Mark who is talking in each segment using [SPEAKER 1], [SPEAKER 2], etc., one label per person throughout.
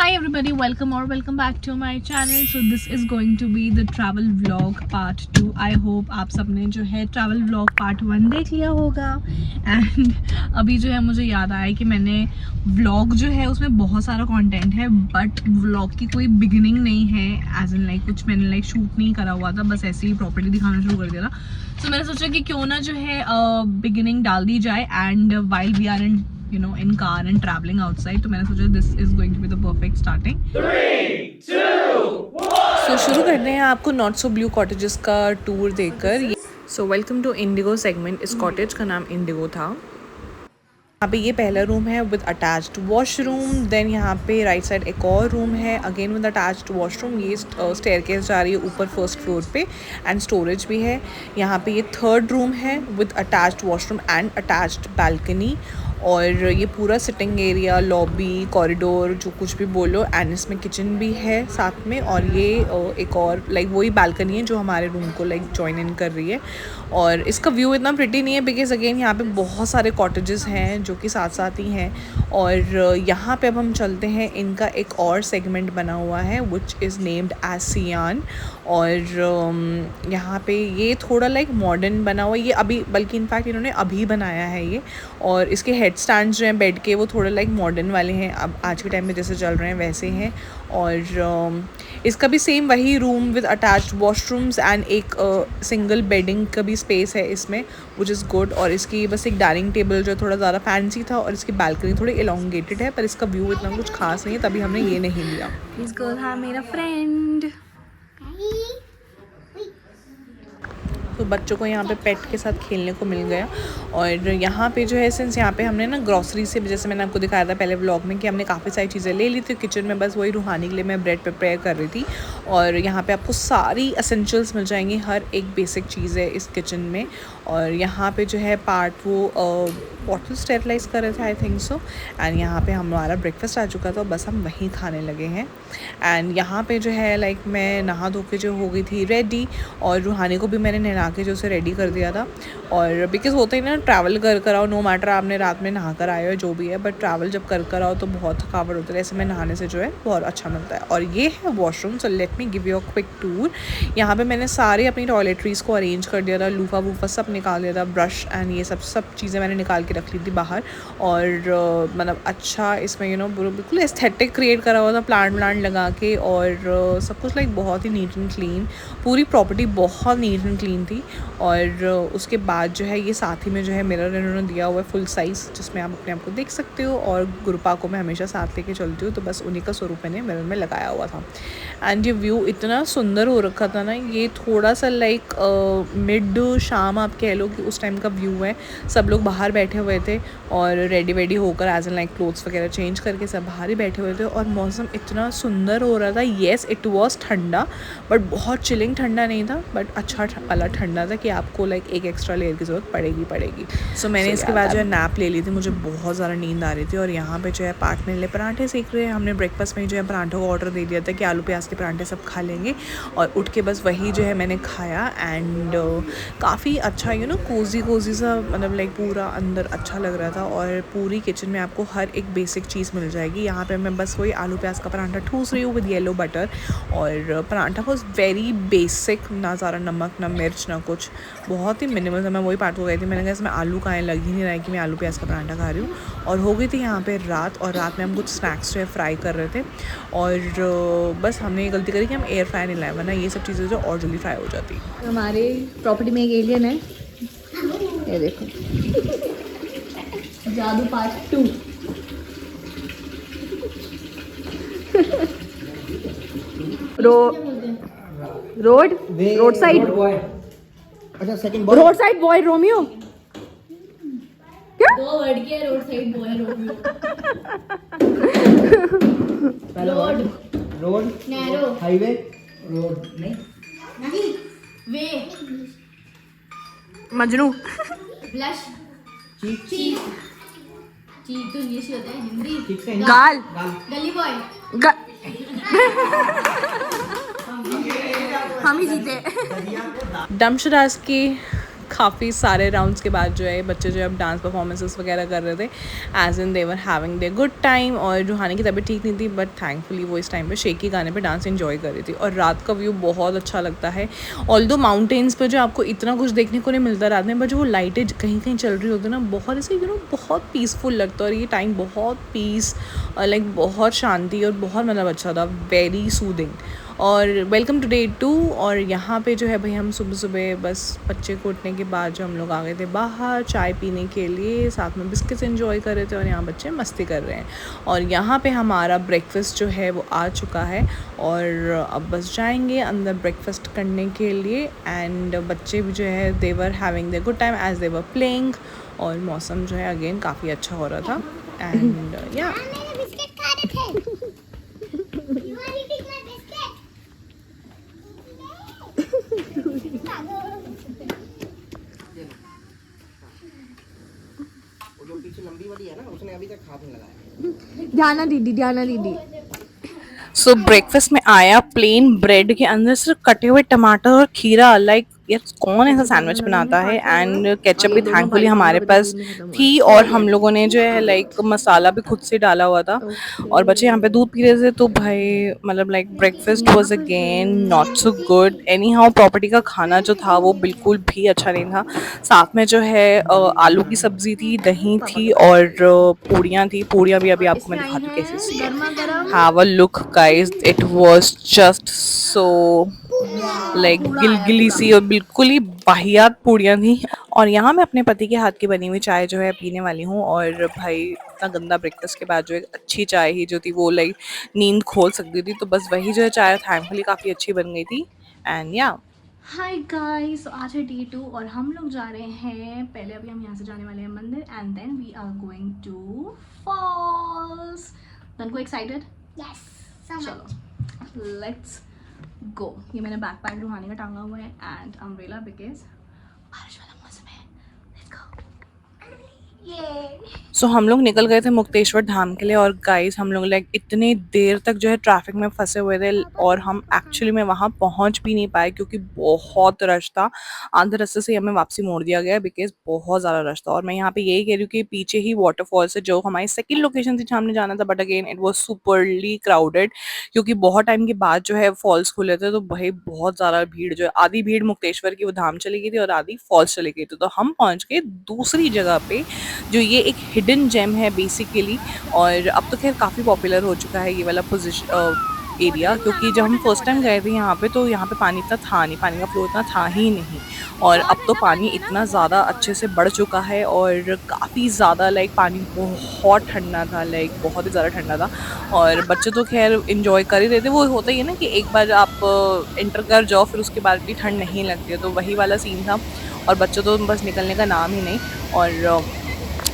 [SPEAKER 1] Hi everybody, welcome back to my channel. So this is going to be the travel vlog part 2. I hope आप सबने जो है travel vlog part 1 देख लिया होगा. And अभी जो है मुझे याद आया कि मैंने vlog जो है उसमें बहुत सारा content है, but vlog की कोई beginning नहीं है, as in like कुछ मैंने like shoot नहीं करा हुआ था, बस ऐसे ही property दिखाना शुरू कर दिया था. So मैंने सोचा कि क्यों ना जो है beginning डाल दी जाए, and while we are in car and traveling outside, तो मैंने सोचा this is going to be the perfect starting. 3, 2, 1. So शुरू करते हैं आपको नॉट सो ब्लू कॉटेजेस का टूर देकर. So welcome to Indigo segment. इस कॉटेज का नाम इंडिगो था. यहाँ पे ये पहला रूम है विद अटैच्ड वॉशरूम. देन यहाँ पे राइट साइड एक और रूम है अगेन विद अटैच्ड वॉशरूम. ये स्टेयरकेस जा रही है ऊपर फर्स्ट फ्लोर पे एंड स्टोरेज भी है. यहाँ पे ये थर्ड रूम है with attached washroom and attached balcony. और ये पूरा सिटिंग एरिया, लॉबी, कॉरिडोर, जो कुछ भी बोलो, एंड इसमें किचन भी है साथ में. और ये एक और लाइक वही बालकनी है जो हमारे रूम को लाइक जॉइन इन कर रही है. और इसका व्यू इतना प्रिटी नहीं है बिकॉज अगेन यहाँ पे बहुत सारे कॉटेजेस हैं जो कि साथ साथ ही हैं. और यहाँ पे अब हम चलते हैं. इनका एक और सेगमेंट बना हुआ है विच इज़ नेम्ड एज सियान. और यहाँ पे ये थोड़ा लाइक मॉडर्न बना हुआ है. ये अभी बल्कि इनफैक्ट इन्होंने अभी बनाया है ये. और इसके हेड स्टैंड जो हैं बेड के वो थोड़े लाइक मॉडर्न वाले हैं, अब आज के टाइम में जैसे चल रहे हैं वैसे हैं. और इसका भी सेम वही room with attached washrooms and एक सिंगल बेडिंग का भी स्पेस है इसमें विच इज़ गुड. और इसकी बस एक डाइनिंग टेबल जो थोड़ा ज़्यादा फैंसी था और इसकी बालकनी थोड़ी एलोंगेटेड है, पर इसका व्यू इतना कुछ खास नहीं है, तभी हमने ये नहीं लिया. इस गर्ल है मेरा फ्रेंड. तो बच्चों को यहाँ पे पेट के साथ खेलने को मिल गया. और यहाँ पे जो है सिंस यहाँ पे हमने ना ग्रॉसरी से, जैसे मैंने आपको दिखाया था पहले व्लॉग में कि हमने काफ़ी सारी चीज़ें ले ली थी. किचन में बस वही रूहानी के लिए मैं ब्रेड प्रिपेयर कर रही थी. और यहाँ पे आपको सारी एसेंशियल्स मिल जाएंगी, हर एक बेसिक चीज़ है इस किचन में. और यहाँ पे जो है पार्ट वो बॉटल स्टेरलाइज कर रहे थे आई थिंक सो. एंड यहाँ पे हमारा ब्रेकफास्ट आ चुका था, बस हम वहीं खाने लगे हैं. एंड यहाँ पे जो है लाइक मैं नहा धो के जो हो गई थी रेडी, और रूहानी को भी मैंने नहा के जो उसे रेडी कर दिया था. और बिकॉज होता ही ना ट्रैवल कर आओ, नो मैटर आपने रात में नहा कर आए हो जो भी है, बट ट्रैवल जब कर आओ तो बहुत थकावट होती है. ऐसे में नहाने से जो है बहुत अच्छा मिलता है. और ये है washroom. So let me give you a quick tour. यहाँ पे मैंने सारे अपनी टॉयलेटरीज़ को अरेंज कर दिया था, लूफा वूफा सब निकाल दिया था, ब्रश एंड ये सब चीज़ें मैंने निकाल के रख ली थी बाहर. और मतलब अच्छा इसमें बिल्कुल एस्थेटिक क्रिएट करा हुआ था प्लांट लगा के. और सब कुछ लाइक बहुत ही नीट एंड क्लीन, पूरी प्रॉपर्टी बहुत नीट एंड क्लीन थी. और उसके बाद जो है ये साथ ही में जो है मिरर इन्होंने दिया हुआ है फुल साइज़, जिसमें आप अपने आप को देख सकते हो. और गुरुपा को मैं हमेशा साथ लेके चलती हूँ, तो बस उन्हीं का स्वरूप मैंने मिरर में लगाया हुआ था. एंड ये व्यू इतना सुंदर हो रखा था ना, ये थोड़ा सा लाइक मिड शाम आप कह लो कि उस टाइम का व्यू है. सब लोग बाहर बैठे हुए थे और रेडी होकर एज एन लाइक क्लोथ्स वगैरह चेंज करके सब बाहर ही बैठे हुए थे. और मौसम इतना सुंदर हो रहा था. येस इट वॉज ठंडा, बट बहुत चिलिंग ठंडा नहीं था, बट अच्छा वाला ठंडा था कि आपको लाइक एक एक्स्ट्रा लेयर की ज़रूरत पड़ेगी. सो मैंने इसके बाद जो है नैप ले ली थी. मुझे बहुत ज़्यादा नींद आ रही थी. और यहाँ पे जो है पार्ट में पराठे सेक रहे हैं. हमने ब्रेकफास्ट में जो है पराठों का ऑर्डर दे दिया था कि आलू प्याज के पराठे सब खा लेंगे. और उठ के बस वही जो है मैंने खाया. एंड काफ़ी अच्छा कोजी सा, मतलब लाइक पूरा अंदर अच्छा लग रहा था. और पूरी किचन में आपको हर एक बेसिक चीज़ मिल जाएगी. यहाँ पे मैं बस वही आलू प्याज का पराठा ठूस रही हूँ विद येलो बटर. और पराठा वॉज वेरी बेसिक, ना ज़्यादा नमक ना मिर्च ना कुछ, बहुत ही मिनिमल था. मैं वही पार्ट हो गई थी, मैंने कहा इसमें आलू कहाँ लग ही नहीं रहा है कि मैं आलू प्याज का पराठा खा रही हूँ. और हो गई थी यहाँ पे रात. और रात में हम कुछ स्नैक्स जो है फ्राई कर रहे थे. और बस हमने ये गलती करी कि हम एयर फ्राई नहीं लाए, वरना ये सब चीज़ें जो और जल्दी फ्राई हो जाती.
[SPEAKER 2] हमारे प्रॉपर्टी में एक एलियन है, ये देखो. जादू पार्ट 2. Road side boy. अच्छा second boy. Road side boy Romeo. क्या 2 वर्ड के road side boy Romeo. Road narrow highway. Road नहीं वे.
[SPEAKER 1] मजनू.
[SPEAKER 2] ब्लश. चीक तो ये से होता है हिंदी.
[SPEAKER 1] गाल.
[SPEAKER 2] गली बॉय.
[SPEAKER 1] हम ही जीते. डमशराज की काफ़ी सारे राउंड्स के बाद जो है बच्चे जो है अब डांस परफॉर्मेंसेस वगैरह कर रहे थे, as in they're having the good time. और रूहानी की तबीयत ठीक नहीं थी, बट थैंकफुली वो इस टाइम पे शेकी गाने पे डांस एंजॉय कर रही थी। और रात का व्यू बहुत अच्छा लगता है, ऑल्दो माउंटेन्स पे जो आपको इतना कुछ देखने को नहीं मिलता रात में, बट जो वो लाइटें कहीं कहीं चल रही होती है ना, बहुत ऐसे बहुत पीसफुल लगता है। और ये टाइम बहुत पीस, लाइक बहुत शांति और बहुत मतलब अच्छा था, वेरी सूदिंग। और वेलकम टू डे 2। और यहाँ पे जो है भाई हम सुबह सुबह बस बच्चे को उठने के बाद जो हम लोग आ गए थे बाहर चाय पीने के लिए, साथ में बिस्किट्स एंजॉय कर रहे थे और यहाँ बच्चे मस्ती कर रहे हैं। और यहाँ पे हमारा ब्रेकफास्ट जो है वो आ चुका है और अब बस जाएंगे अंदर ब्रेकफास्ट करने के लिए। एंड बच्चे भी जो है they're having the good time as they're playing. और मौसम जो है अगेन काफ़ी अच्छा हो रहा था। एंड या
[SPEAKER 3] जो पीछे लंबी वाली है ना, उसने अभी तक हाथ नहीं लगाया।
[SPEAKER 2] ध्याना दीदी
[SPEAKER 1] सो ब्रेकफास्ट में आया प्लेन ब्रेड के अंदर सिर्फ कटे हुए टमाटर और खीरा। लाइक यार कौन ऐसा सैंडविच बनाता है। एंड केचप भी थैंकफुली हमारे पास थी और हम लोगों ने जो है लाइक मसाला भी खुद से डाला हुआ था। और बच्चे यहाँ पे दूध पी रहे थे, तो भाई मतलब like breakfast was again not so good. Any how property का खाना जो था वो बिल्कुल भी अच्छा नहीं था। साथ में जो है आलू की सब्जी थी, दही थी और पूड़ियाँ थी। पूड़ियाँ भी अभी आपको मैं दिखाती हूँ कैसे सी है।
[SPEAKER 2] गर्मा गर्म
[SPEAKER 1] have a look guys, it was just so like गिलगिली सी और बिल्कुल ही वाहियात पूड़ियाँ थी। और यहाँ मैं अपने पति के हाथ की बनी हुई चाय जो है पीने वाली हूँ। और भाई इतना गंदा ब्रेकफास्ट के बाद जो एक अच्छी चाय ही जो थी वो लाइक नींद खोल सकती थी, तो बस वही जो है चाय थैंकफुली काफ़ी अच्छी बन गई थी। एंड या
[SPEAKER 2] हाय गाइस, आज है डे 2 और हम लोग जा रहे हैं, पहले अभी हम यहाँ से जाने वाले हैं मंदिर and then we are going to falls. को एक्साइटेड? यस, चलो लेट्स गो। ये मैंने बैकपैक रूहानी का टांगा हुआ है एंड अम्ब्रेला बिकॉज बारिश वाला मौसम है। Let's go. ये
[SPEAKER 1] सो हम लोग निकल गए थे मुक्तेश्वर धाम के लिए। और गाइस हम लोग लाइक इतनी देर तक जो है ट्रैफिक में फंसे हुए थे और हम एक्चुअली में वहाँ पहुँच भी नहीं पाए क्योंकि बहुत रश था। आधे रास्ते से हमें वापसी मोड़ दिया गया बिकॉज बहुत ज़्यादा रश था। और मैं यहाँ पे यही कह रही हूँ कि पीछे ही वाटरफॉल्स है जो हमारी सेकंड लोकेशन थी जहाँ हमने जाना था, but again it was superly crowded क्योंकि बहुत टाइम के बाद जो है फॉल्स खुले थे। तो भाई बहुत ज़्यादा भीड़ जो है, आधी भीड़ मुक्तेश्वर की वो धाम चली गई थी और आधी फॉल्स चली गई थी। तो हम पहुँच गए दूसरी जगह पे जो ये एक हिडन जेम है बेसिकली। और अब तो खैर काफ़ी पॉपुलर हो चुका है ये वाला पोजिशन एरिया, क्योंकि जब हम फर्स्ट टाइम गए थे यहाँ पे तो यहाँ पे पानी इतना था नहीं, पानी का फ्लो इतना था ही नहीं। और अब तो पानी इतना ज़्यादा अच्छे से बढ़ चुका है और काफ़ी ज़्यादा लाइक पानी बहुत ठंडा था, लाइक बहुत ही ज़्यादा ठंडा था। और बच्चे तो खैर इन्जॉय कर ही रहे थे। वो होता ही है ना कि एक बार आप इंटर कर जाओ फिर उसके बाद भी ठंड नहीं लगती है, तो वही वाला सीन था। और बच्चों तो बस निकलने का नाम ही नहीं। और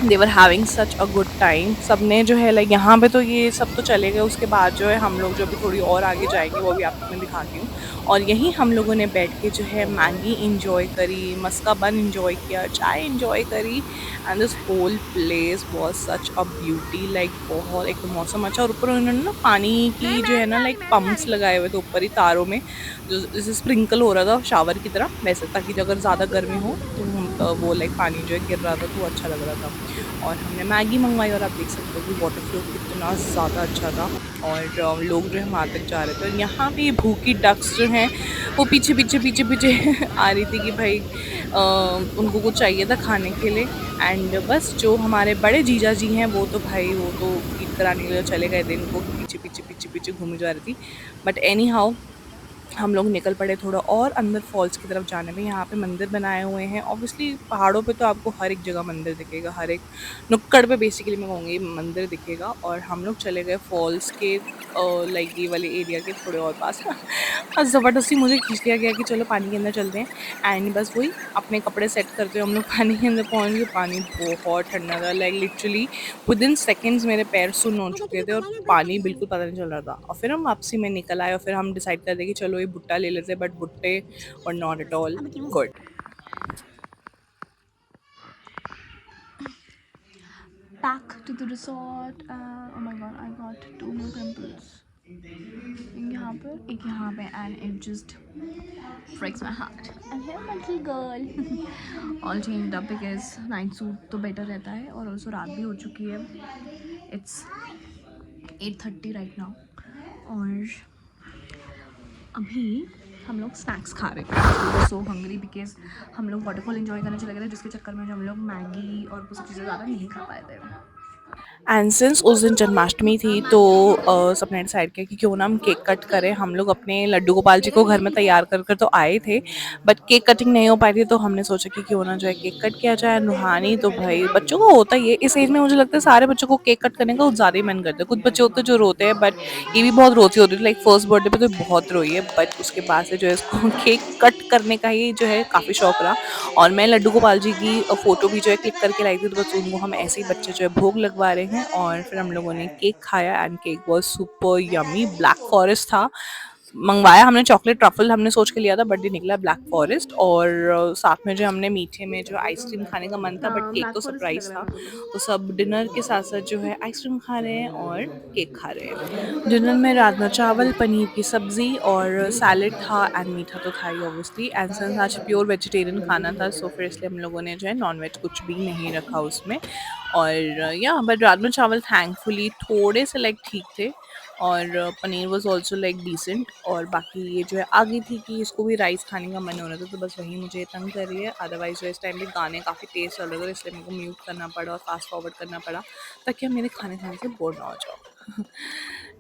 [SPEAKER 1] they're having such a good time. सब ने जो है लाइक यहाँ पे तो ये सब तो चले गए, उसके बाद जो है हम लोग जो भी थोड़ी और आगे जाएंगे वो भी आपको मैं दिखाती हूँ। और यहीं हम लोगों ने बैठ के जो है मैगी इंजॉय करी, मस्का बन इंजॉय किया, चाय इंजॉय करी। And this whole place was such a beauty. Like बहुत एक तो मौसम अच्छा, और ऊपर उन्होंने ना पानी की जो है ना लाइक पंप्स लगाए हुए थे ऊपर ही तारों में, जो जैसे स्प्रिंकल हो रहा था शावर की तरह वैसे, ताकि अगर ज़्यादा गर्मी हो तो वो लाइक पानी जो है गिर रहा था तो अच्छा लग रहा था। और हमने मैगी मंगवाई और आप देख सकते हो कि वाटर फ्लो कितना ज़्यादा अच्छा था। और लोग जो है वहाँ तक जा रहे थे। और यहाँ पे ये भूखी डक्स जो हैं वो पीछे पीछे पीछे पीछे आ रही थी कि भाई उनको कुछ चाहिए था खाने के लिए। एंड बस जो हमारे बड़े जीजा जी हैं वो तो भाई वो तो फीड कराने के लिए चले गए थे इनको, पीछे पीछे पीछे पीछे घूमी जा रही थी। बट एनी हाउ हम लोग निकल पड़े थोड़ा और अंदर फॉल्स की तरफ जाने में। यहाँ पे मंदिर बनाए हुए हैं, ऑब्वियसली पहाड़ों पे तो आपको हर एक जगह मंदिर दिखेगा, हर एक नुक्कड़ पे बेसिकली मैं कहूँगी मंदिर दिखेगा। और हम लोग चले गए फॉल्स के लाइक ये वाले एरिया के थोड़े और पास और ज़बरदस्ती मुझे खींच लिया गया कि चलो पानी के अंदर चलते हैं। एंड बस वही अपने कपड़े सेट करते हुए हम लोग पानी के अंदर पहुँच गए। पानी बहुत ठंडा था, like literally with in seconds मेरे पैर सुन्न हो चुके थे और पानी बिल्कुल पता नहीं चल रहा था। और फिर हम वापसी में निकल आए और फिर हम डिसाइड कर दिए कि चलो ये भुट्टा ले लेते, बट भुट्टे और not at all good.
[SPEAKER 2] back to the resort. Oh my god, I got 2 new pimples. यहाँ यहाँ पर, एक यहाँ पे, and it just breaks my heart. And here my little girl all changed up because night suit तो better रहता है, और ऑल्सो रात भी हो चुकी है. इट्स 8:30 राइट नाउ, और अभी हम लोग स्नैक्स खा रहे थे. सो हंग्री बिकॉज हम लोग वाटरफॉल एंजॉय करने चले गए थे, जिसके चक्कर में जो हम लोग मैगी और वो सब चीज़ें ज़्यादा नहीं खा पाए थे.
[SPEAKER 1] एंड सिंस उस दिन जन्माष्टमी थी तो सबने डिसाइड किया कि क्यों ना हम केक कट करें. हम लोग अपने लड्डू गोपाल जी को घर में तैयार कर कर तो आए थे, बट केक कटिंग नहीं हो पाई थी, तो हमने सोचा कि क्यों ना जो है केक कट किया जाए. रूहानी तो भाई बच्चों को होता ही है इस एज में, मुझे लगता है सारे बच्चों को केक कट करने का कुछ ज़्यादा ही मन करता है. कुछ बच्चे होते हैं जो रोते हैं, बट ये भी बहुत रोती होती थी. लाइक फर्स्ट बर्थडे पे तो बहुत रोई है, बट उसके बाद से जो है इसको केक कट करने का ही जो है काफ़ी शौक रहा. और मैं लड्डू गोपाल जी की फ़ोटो भी जो है क्लिक करके लाई थी, तो बस उनको हम ऐसे ही बच्चे जो है भोग लगवा रहे हैं. और फिर हम लोगों ने केक खाया and cake was super yummy. Black forest था. मंगवाया हमने चॉकलेट ट्रफल हमने सोच के लिया था, बट ये निकला ब्लैक फॉरेस्ट. और साथ में जो हमने मीठे में जो आइसक्रीम खाने का मन था, बट
[SPEAKER 2] हाँ,
[SPEAKER 1] केक
[SPEAKER 2] ब्लैक
[SPEAKER 1] तो
[SPEAKER 2] फॉरेस्ट लग
[SPEAKER 1] सरप्राइज
[SPEAKER 2] रहा
[SPEAKER 1] था.
[SPEAKER 2] है मेरे को तो.
[SPEAKER 1] तो सब डिनर के साथ साथ जो है आइसक्रीम खा रहे हैं और केक खा रहे हैं. डिनर में राजमा चावल, पनीर की सब्जी और सैलेड था, एंड मीठा तो था ही ऑब्वियसली. एंड सिंस आज प्योर वेजिटेरियन खाना था, सो फिर इसलिए हम लोगों ने जो है नॉन वेज कुछ भी नहीं रखा उसमें. और या बट राजमा चावल थैंकफुली थोड़े से लाइक ठीक थे, और paneer was also like decent. और बाकी ये जो है आ गई थी कि इसको भी राइस खाने का मन हो रहा था, तो बस वही मुझे तंग कर रही है. अदरवाइज जो इस टाइम पे गाने काफ़ी तेज़ चल रहे थे, इसलिए मेरे को म्यूट करना पड़ा और फास्ट फॉरवर्ड करना पड़ा, ताकि आप मेरे खाने खाने से बोर ना हो जाओ.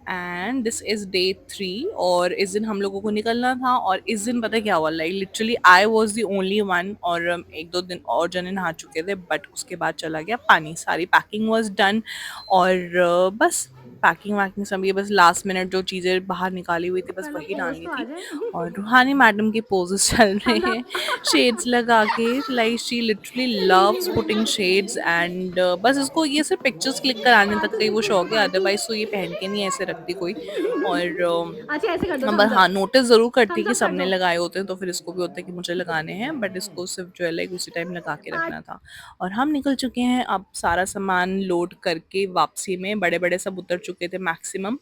[SPEAKER 1] एंड दिस इज़ डे 3, और इस दिन हम लोगों को निकलना था. और इस दिन पता है क्या हुआ, like literally I was the only one, और एक दो दिन और जने नहा चुके थे, बट उसके बाद चला गया पानी. सारी पैकिंग वॉज डन, और बस पैकिंग वैकिंग सब, ये बस लास्ट मिनट जो चीज़ें बाहर निकाली हुई थी बस
[SPEAKER 2] पहले
[SPEAKER 1] वही
[SPEAKER 2] पोज
[SPEAKER 1] डालनी
[SPEAKER 2] तो आ
[SPEAKER 1] थी.
[SPEAKER 2] जाए.
[SPEAKER 1] और रूहानी मैडम के पोजेस चल रहे हैं शेड्स लगा के. Like she literally loves putting shades, and बस इसको ये सिर्फ पिक्चर्स क्लिक कराने तक का ही वो शौक है, अदरवाइज तो ये पहन के नहीं ऐसे रखती कोई. और
[SPEAKER 2] अच्छा ऐसे कर दो,
[SPEAKER 1] पर
[SPEAKER 2] थम्स
[SPEAKER 1] हाँ
[SPEAKER 2] अप.
[SPEAKER 1] नोटिस ज़रूर करती है
[SPEAKER 2] थम्स
[SPEAKER 1] कि
[SPEAKER 2] अप कर
[SPEAKER 1] सबने
[SPEAKER 2] दो.
[SPEAKER 1] लगाए होते हैं, तो फिर इसको भी होता है कि मुझे लगाने हैं, बट इसको सिर्फ जो है लाइक उसी टाइम लगा के रखना था. और हम निकल चुके हैं अब सारा सामान लोड करके वापसी में. बड़े बड़े सब उतर चुके थे मैक्सिमम,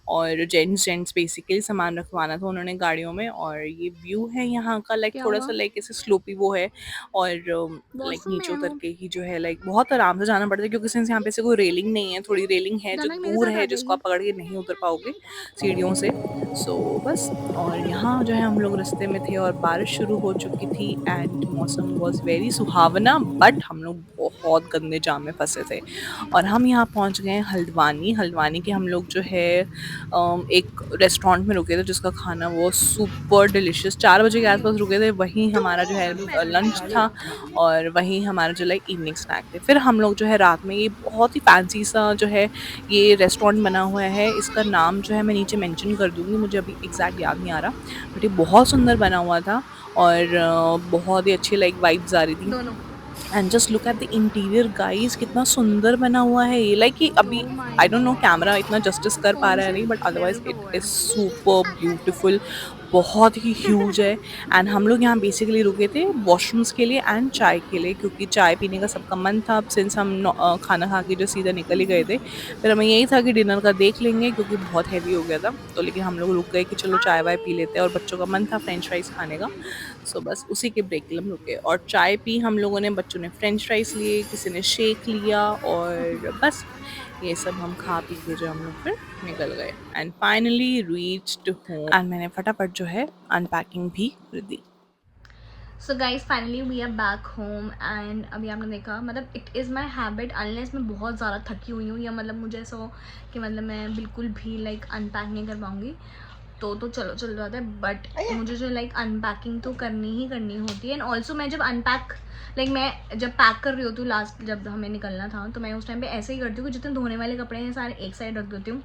[SPEAKER 1] और जेंट्स बेसिकली सामान रखवाना था उन्होंने गाड़ियों में. और ये व्यू है यहाँ का, लाइक
[SPEAKER 2] क्या
[SPEAKER 1] थोड़ा
[SPEAKER 2] हुआ?
[SPEAKER 1] सा लाइक ऐसे स्लोपी वो है, और लाइक
[SPEAKER 2] वॉशरूम में
[SPEAKER 1] नीचे उतर
[SPEAKER 2] हूँ.
[SPEAKER 1] के ही जो है लाइक बहुत आराम से जाना पड़ता है, क्योंकि सिंस यहाँ पे से कोई रेलिंग नहीं है, थोड़ी रेलिंग है जो
[SPEAKER 2] जनक मेरे
[SPEAKER 1] दूर
[SPEAKER 2] साथ आ
[SPEAKER 1] है, जिसको
[SPEAKER 2] जाइए.
[SPEAKER 1] आप पकड़ के नहीं उतर पाओगे सीढ़ियों से. सो बस. और यहाँ जो है हम लोग रास्ते में थे और बारिश शुरू हो चुकी थी, एंड मौसम वाज वेरी सुहावना, बट हम लोग बहुत गंदे जाम में फंसे थे. और हम यहाँ पहुँच गए हल्द्वानी. हल्द्वानी के हम लोग जो है एक रेस्टोरेंट में रुके थे, जिसका खाना वो सुपर डिलीशियस. 4 बजे के आसपास रुके थे, वहीं हमारा जो है लंच था, और वहीं हमारा जो लाइक इवनिंग स्नैक थे. फिर हम लोग जो है रात में, ये बहुत ही फैंसी सा जो है ये रेस्टोरेंट बना हुआ है, इसका नाम जो है मैं नीचे मेंशन कर दूँगी, मुझे अभी एग्जैक्ट याद नहीं आ रहा, बट ये बहुत सुंदर बना हुआ था. और बहुत ही अच्छी लाइक वाइब्स आ रही थी.
[SPEAKER 2] दोनों.
[SPEAKER 1] And just look at the interior guys, कितना सुंदर बना हुआ है ये. लाइक कि अभी
[SPEAKER 2] Oh my
[SPEAKER 1] I don't know
[SPEAKER 2] God.
[SPEAKER 1] Camera इतना जस्टिस कर पा
[SPEAKER 2] फोन
[SPEAKER 1] रहा है
[SPEAKER 2] से
[SPEAKER 1] नहीं, बट अदरवाइज
[SPEAKER 2] लेवल तो
[SPEAKER 1] इट
[SPEAKER 2] वो
[SPEAKER 1] इज
[SPEAKER 2] है.
[SPEAKER 1] Super beautiful. बहुत ही ह्यूज है. एंड हम लोग यहाँ बेसिकली रुके थे वॉशरूम्स के लिए एंड चाय के लिए, क्योंकि चाय पीने का सबका मन था. अब सिंस हम खाना खा के जो सीधा निकल ही गए थे, फिर हमें यही था कि डिनर का देख लेंगे, क्योंकि बहुत हैवी हो गया था. तो लेकिन हम लोग रुक गए कि चलो चाय वाय पी लेते हैं, और बच्चों का मन था फ्रेंच फ्राइज खाने का. सो बस उसी के ब्रेक के लिए हम रुके और चाय पी हम लोगों ने. बच्चों ने फ्रेंच फ्राइज लिए, किसी ने शेक लिया, और बस ये सब हम खा पी के जो हम लोग फिर निकल गए. And finally reached home, and मैंने फटाफट जो है अनपैकिंग भी कर दी.
[SPEAKER 2] So guys finally we are back home. And अभी आपने देखा, मतलब it is my habit, unless मैं बहुत ज़्यादा थकी हुई हूँ, या मतलब मुझे ऐसा हो कि मतलब मैं बिल्कुल भी लाइक अनपैक नहीं कर पाऊँगी, तो चलो चल जाता है. बट मुझे जो लाइक अनपैकिंग तो करनी ही करनी होती है. एंड ऑल्सो मैं जब अनपैक लाइक मैं जब पैक कर रही होती हूँ, लास्ट जब हमें निकलना था, तो मैं उस टाइम पे ऐसे ही करती हूँ कि जितने धोने वाले कपड़े हैं सारे एक साइड रख देती हूँ,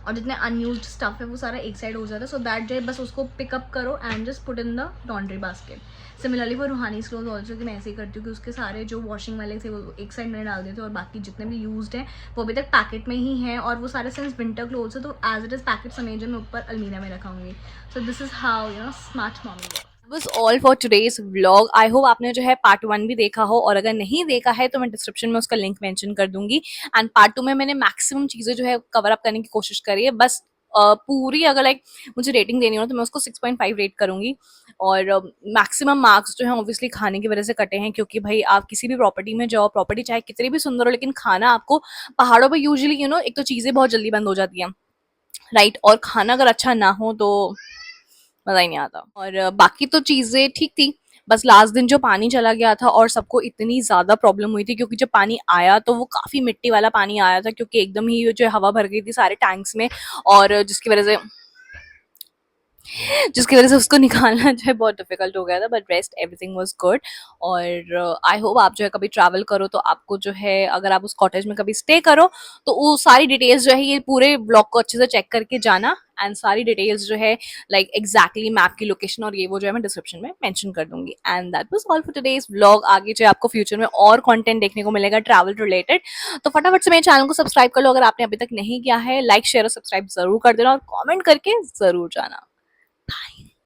[SPEAKER 2] और जितने अनयूज्ड स्टफ है वो सारा एक साइड हो जाता है, सो दैट जो बस उसको पिकअप करो and just put in the laundry basket. Similarly वो रूहानी क्लोथ ऑल्सो, कि मैं ऐसे ही करती हूँ कि उसके सारे जो वॉशिंग वाले थे वो एक साइड में डाल देते, और बाकी जितने भी यूज्ड हैं वो अभी तक पैकेट में ही हैं, और वो सारे सिंस विंटर क्लोथ्स है, तो एज इट इज़ पैकेट समेत जो मैं ऊपर अलमीरा में रखाऊंगी. So this is how smart mommy.
[SPEAKER 4] was all for today's vlog. I hope आपने जो है पार्ट 1 भी देखा हो, और अगर नहीं देखा है तो मैं डिस्क्रिप्शन में उसका लिंक मेंशन कर दूंगी. एंड पार्ट 2 में मैंने मैक्सिमम चीज़ें जो है कवर अप करने की कोशिश करी है. बस पूरी अगर लाइक मुझे रेटिंग देनी हो तो मैं उसको 6.5 रेट करूंगी। और मैक्सिमम मार्क्स जो है ऑब्वियसली खाने की वजह से कटे हैं, क्योंकि भाई आप किसी भी प्रॉपर्टी में जाओ, प्रॉपर्टी चाहे कितनी भी सुंदर हो, लेकिन खाना आपको पहाड़ों पे यूजुअली एक तो चीज़ें बहुत जल्दी बंद हो जाती हैं, राइट, और खाना अगर अच्छा ना हो तो मज़ा ही नहीं आता। और बाकी तो चीज़ें ठीक थी, बस लास्ट दिन जो पानी चला गया था और सबको इतनी ज़्यादा प्रॉब्लम हुई थी, क्योंकि जब पानी आया तो वो काफ़ी मिट्टी वाला पानी आया था, क्योंकि एकदम ही जो हवा भर गई थी सारे टैंक्स में, और जिसकी वजह से उसको निकालना जो है बहुत डिफिकल्ट हो गया था, but rest everything was good. और आई होप आप जो है कभी ट्रैवल करो तो आपको जो है, अगर आप उस कॉटेज में कभी स्टे करो तो वो सारी डिटेल्स जो है ये पूरे ब्लॉग को अच्छे से चेक करके जाना, एंड सारी डिटेल्स जो है लाइक एग्जैक्टली मैप की लोकेशन और ये वो जो है मैं डिस्क्रिप्शन में मेंशन कर दूंगी। And that was all for today's vlog. आगे जो है आपको फ्यूचर में और कंटेंट देखने को मिलेगा ट्रैवल रिलेटेड, तो फटाफट से मेरे चैनल को सब्सक्राइब कर लो अगर आपने अभी तक नहीं किया है, लाइक शेयर और सब्सक्राइब जरूर कर देना, और कॉमेंट करके जरूर जाना। Bye.